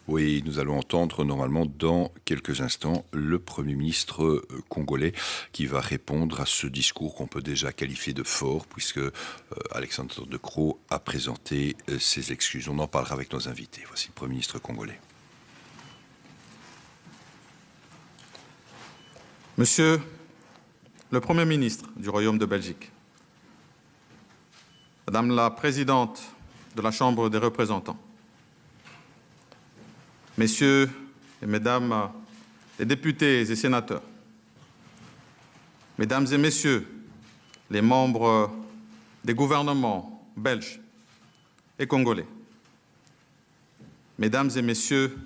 Oui, nous allons entendre normalement dans quelques instants le Premier ministre congolais qui va répondre à ce discours qu'on peut déjà qualifier de fort puisque Alexandre De Croo a présenté ses excuses. On en parlera avec nos invités. Voici le Premier ministre congolais. Monsieur le Premier ministre du Royaume de Belgique, Madame la Présidente de la Chambre des représentants, Messieurs et Mesdames les députés et sénateurs, Mesdames et Messieurs les membres des gouvernements belges et congolais, Mesdames et Messieurs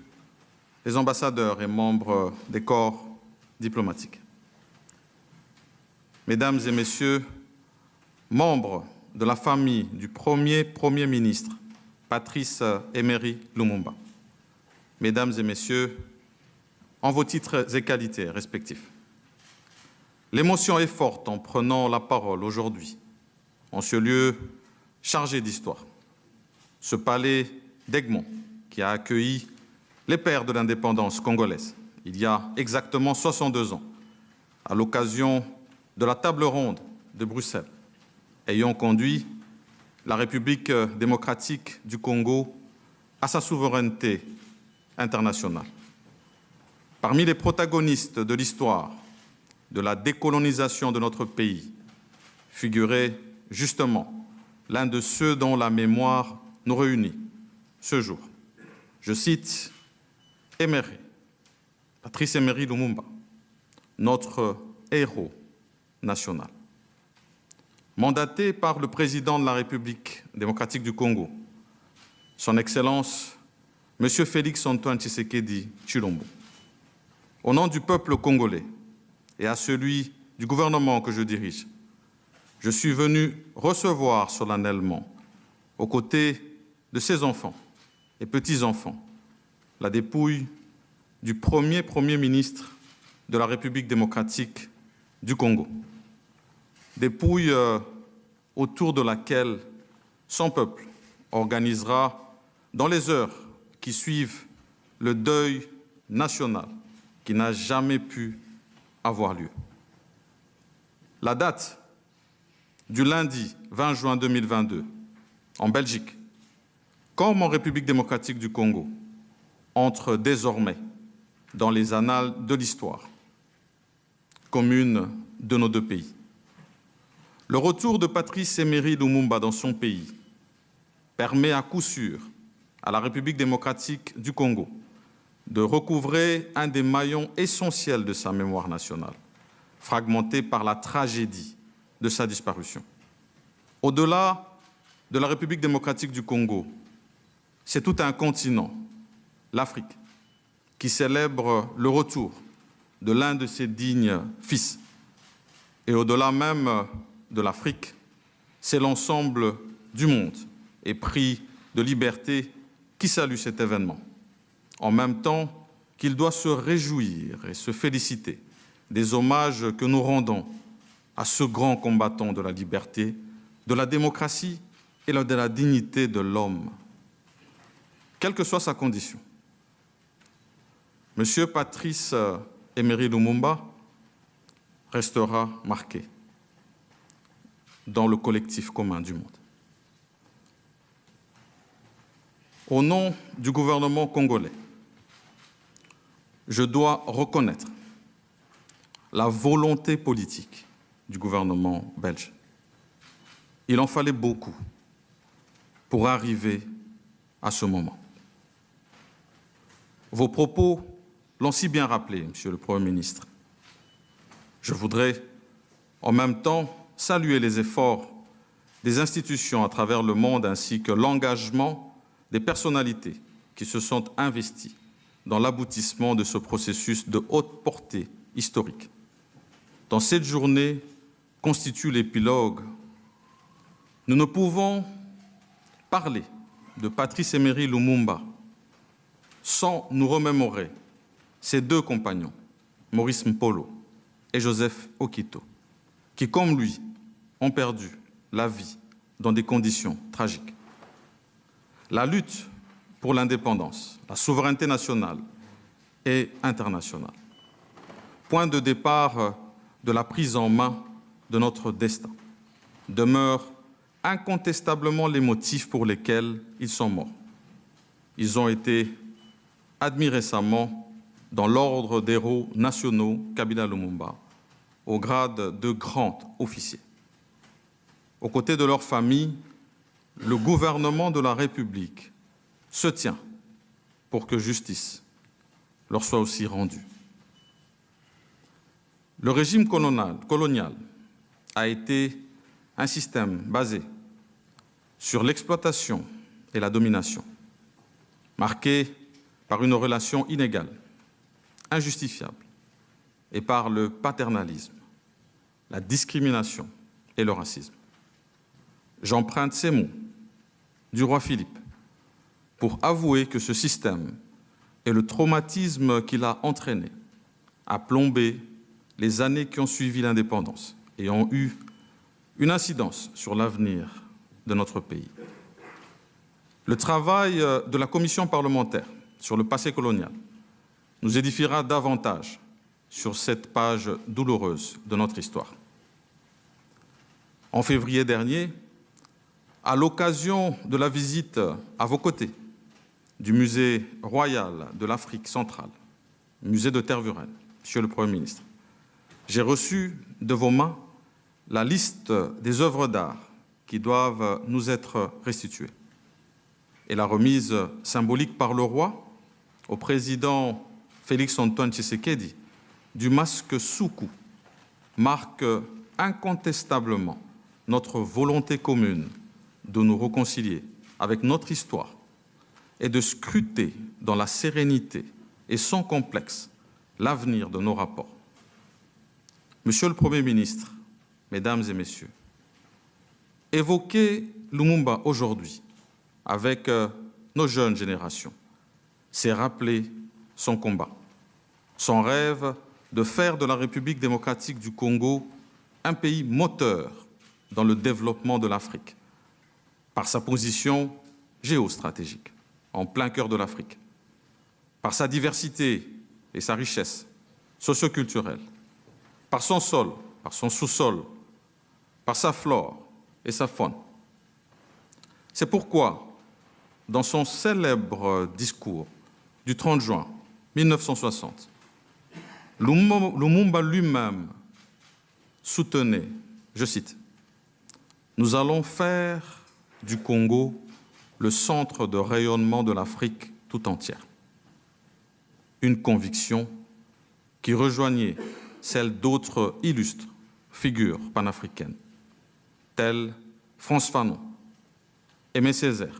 les ambassadeurs et membres des corps diplomatiques, Mesdames et Messieurs, membres de la famille du Premier ministre, Patrice Emery Lumumba, Mesdames et Messieurs, en vos titres et qualités respectifs. L'émotion est forte en prenant la parole aujourd'hui, en ce lieu chargé d'histoire, ce palais d'Egmont qui a accueilli les pères de l'indépendance congolaise il y a exactement 62 ans, à l'occasion de la table ronde de Bruxelles, ayant conduit la République démocratique du Congo à sa souveraineté internationale. Parmi les protagonistes de l'histoire de la décolonisation de notre pays figurait justement l'un de ceux dont la mémoire nous réunit ce jour. Je cite Emery, Patrice Emery Lumumba, notre héros national. Mandaté par le président de la République démocratique du Congo, son Excellence, M. Félix Antoine Tshisekedi Tshilombo, au nom du peuple congolais et à celui du gouvernement que je dirige, je suis venu recevoir solennellement, aux côtés de ses enfants et petits-enfants, la dépouille du Premier ministre de la République démocratique du Congo. Dépouille autour de laquelle son peuple organisera dans les heures qui suivent le deuil national qui n'a jamais pu avoir lieu. La date du lundi 20 juin 2022, en Belgique, comme en République démocratique du Congo, entre désormais dans les annales de l'histoire commune de nos deux pays. Le retour de Patrice Emery Lumumba dans son pays permet à coup sûr à la République démocratique du Congo de recouvrer un des maillons essentiels de sa mémoire nationale, fragmenté par la tragédie de sa disparition. Au-delà de la République démocratique du Congo, c'est tout un continent, l'Afrique, qui célèbre le retour de l'un de ses dignes fils. Et au-delà même de l'Afrique, c'est l'ensemble du monde épris de liberté qui salue cet événement, en même temps qu'il doit se réjouir et se féliciter des hommages que nous rendons à ce grand combattant de la liberté, de la démocratie et de la dignité de l'homme, quelle que soit sa condition. Monsieur Patrice Emery Lumumba restera marqué dans le collectif commun du monde. Au nom du gouvernement congolais, je dois reconnaître la volonté politique du gouvernement belge. Il en fallait beaucoup pour arriver à ce moment. Vos propos l'ont si bien rappelé, Monsieur le Premier ministre. Je voudrais en même temps saluer les efforts des institutions à travers le monde ainsi que l'engagement des personnalités qui se sont investies dans l'aboutissement de ce processus de haute portée historique. Dans cette journée constitue l'épilogue, nous ne pouvons parler de Patrice Emery Lumumba sans nous remémorer ses deux compagnons, Maurice Mpolo et Joseph Okito, qui, comme lui, ont perdu la vie dans des conditions tragiques. La lutte pour l'indépendance, la souveraineté nationale et internationale. Point de départ de la prise en main de notre destin demeurent incontestablement les motifs pour lesquels ils sont morts. Ils ont été admis récemment dans l'ordre des héros nationaux Kabila Lumumba, au grade de grand officier. Aux côtés de leurs familles, le gouvernement de la République se tient pour que justice leur soit aussi rendue. Le régime colonial a été un système basé sur l'exploitation et la domination, marqué par une relation inégale, injustifiable, et par le paternalisme, la discrimination et le racisme. J'emprunte ces mots du roi Philippe pour avouer que ce système et le traumatisme qu'il a entraîné a plombé les années qui ont suivi l'indépendance et ont eu une incidence sur l'avenir de notre pays. Le travail de la commission parlementaire sur le passé colonial nous édifiera davantage sur cette page douloureuse de notre histoire. En février dernier, à l'occasion de la visite à vos côtés du Musée royal de l'Afrique centrale, musée de Tervuren, Monsieur le Premier ministre, j'ai reçu de vos mains la liste des œuvres d'art qui doivent nous être restituées et la remise symbolique par le roi au président Félix-Antoine Tshisekedi du masque Soukou marque incontestablement notre volonté commune de nous réconcilier avec notre histoire et de scruter dans la sérénité et sans complexe l'avenir de nos rapports. Monsieur le Premier ministre, Mesdames et Messieurs, évoquer Lumumba aujourd'hui avec nos jeunes générations, c'est rappeler son combat, son rêve de faire de la République démocratique du Congo un pays moteur dans le développement de l'Afrique, par sa position géostratégique, en plein cœur de l'Afrique, par sa diversité et sa richesse socioculturelle, par son sol, par son sous-sol, par sa flore et sa faune. C'est pourquoi, dans son célèbre discours du 30 juin 1960, Lumumba lui-même soutenait, je cite, « Nous allons faire du Congo le centre de rayonnement de l'Afrique tout entière. » Une conviction qui rejoignait celle d'autres illustres figures panafricaines, telles Frantz Fanon, Aimé Césaire,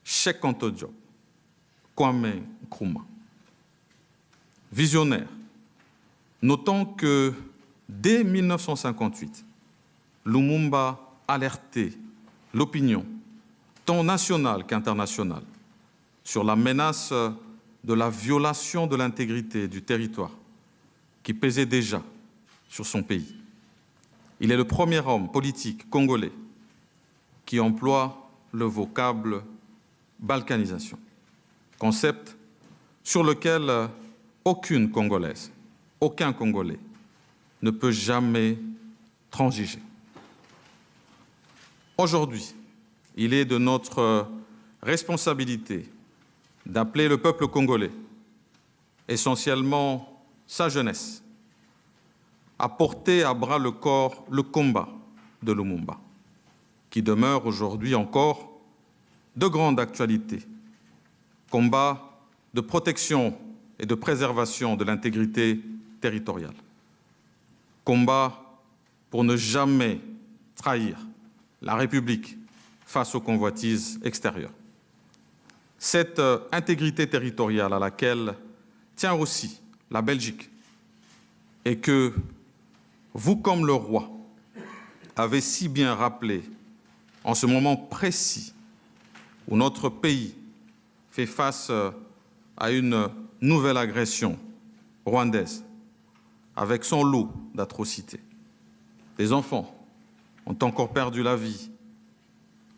Cheikh Anta Diop, Kwame Nkrumah. Visionnaire, notons que dès 1958, Lumumba alertait l'opinion, tant nationale qu'internationale, sur la menace de la violation de l'intégrité du territoire qui pesait déjà sur son pays. Il est le premier homme politique congolais qui emploie le vocable balkanisation, concept sur lequel aucune Congolaise, aucun Congolais ne peut jamais transiger. Aujourd'hui, il est de notre responsabilité d'appeler le peuple congolais, essentiellement sa jeunesse, à porter à bras le corps le combat de Lumumba, qui demeure aujourd'hui encore de grande actualité. Combat de protection et de préservation de l'intégrité territoriale. Combat pour ne jamais trahir la République face aux convoitises extérieures. Cette intégrité territoriale à laquelle tient aussi la Belgique et que vous, comme le roi, avez si bien rappelé en ce moment précis où notre pays fait face à une nouvelle agression rwandaise avec son lot d'atrocités. Des enfants ont encore perdu la vie,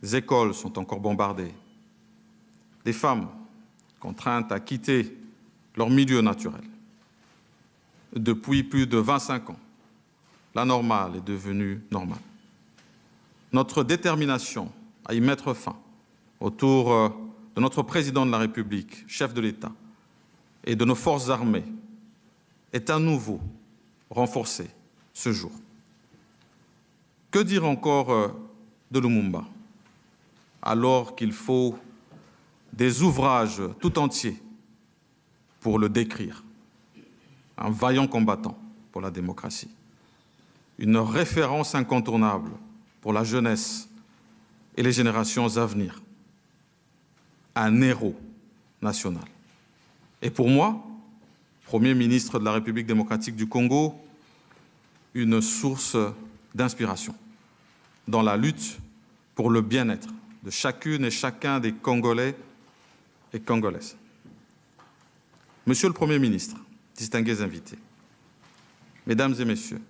les écoles sont encore bombardées, des femmes contraintes à quitter leur milieu naturel. Depuis plus de 25 ans, la normale est devenue normale. Notre détermination à y mettre fin autour de notre président de la République, chef de l'État, et de nos forces armées est à nouveau renforcée ce jour. Que dire encore de Lumumba, alors qu'il faut des ouvrages tout entiers pour le décrire? Un vaillant combattant pour la démocratie, une référence incontournable pour la jeunesse et les générations à venir, un héros national. Et pour moi, Premier ministre de la République démocratique du Congo, une source d'inspiration dans la lutte pour le bien-être de chacune et chacun des Congolais et Congolaises. Monsieur le Premier ministre, distingués invités, Mesdames et Messieurs,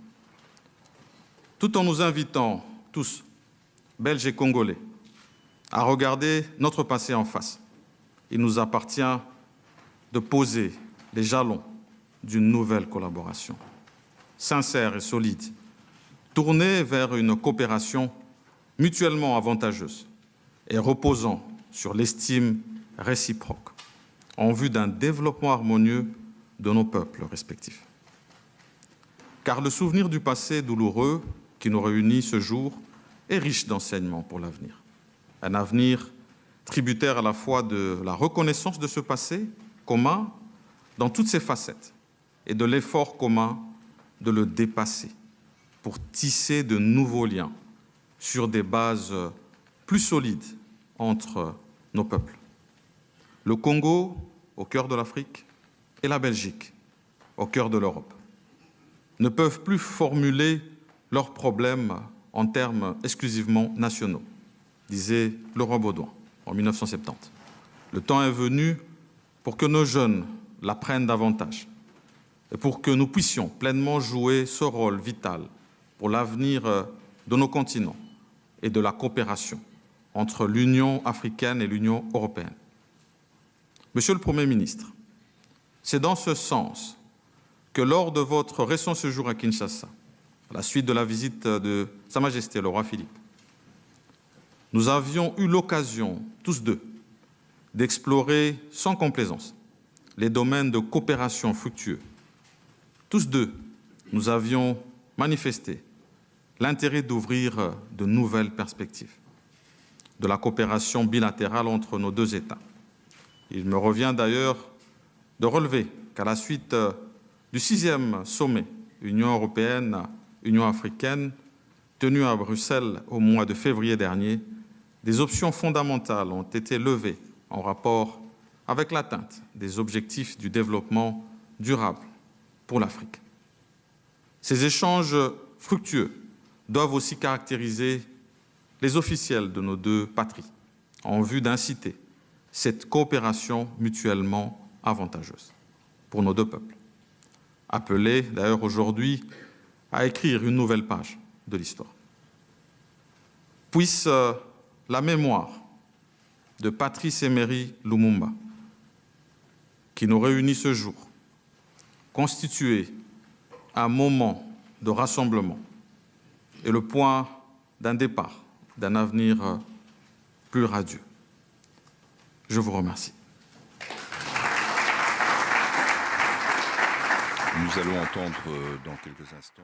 tout en nous invitant tous, Belges et Congolais, à regarder notre passé en face, il nous appartient de poser les jalons d'une nouvelle collaboration, sincère et solide, tournée vers une coopération mutuellement avantageuse et reposant sur l'estime réciproque, en vue d'un développement harmonieux de nos peuples respectifs. Car le souvenir du passé douloureux qui nous réunit ce jour est riche d'enseignements pour l'avenir. Un avenir tributaire à la fois de la reconnaissance de ce passé commun dans toutes ses facettes et de l'effort commun de le dépasser pour tisser de nouveaux liens sur des bases plus solides entre nos peuples. Le Congo, au cœur de l'Afrique, et la Belgique, au cœur de l'Europe, ne peuvent plus formuler leurs problèmes en termes exclusivement nationaux, disait Laurent Baudouin en 1970. Le temps est venu pour que nos jeunes l'apprennent davantage et pour que nous puissions pleinement jouer ce rôle vital pour l'avenir de nos continents et de la coopération entre l'Union africaine et l'Union européenne. Monsieur le Premier ministre, c'est dans ce sens que lors de votre récent séjour à Kinshasa, à la suite de la visite de Sa Majesté le roi Philippe, nous avions eu l'occasion, tous deux, d'explorer sans complaisance les domaines de coopération fructueux. Tous deux, nous avions manifesté l'intérêt d'ouvrir de nouvelles perspectives de la coopération bilatérale entre nos deux États. Il me revient d'ailleurs de relever qu'à la suite du 6e sommet Union européenne-Union africaine tenu à Bruxelles au mois de février dernier, des options fondamentales ont été levées en rapport avec l'atteinte des objectifs du développement durable pour l'Afrique. Ces échanges fructueux doivent aussi caractériser les officiels de nos deux patries en vue d'inciter cette coopération mutuellement avantageuse pour nos deux peuples, appelés d'ailleurs aujourd'hui à écrire une nouvelle page de l'histoire. Puisse la mémoire de Patrice Emery Lumumba, qui nous réunit ce jour, constituer un moment de rassemblement et le point d'un départ, d'un avenir plus radieux. Je vous remercie. Nous allons entendre dans quelques instants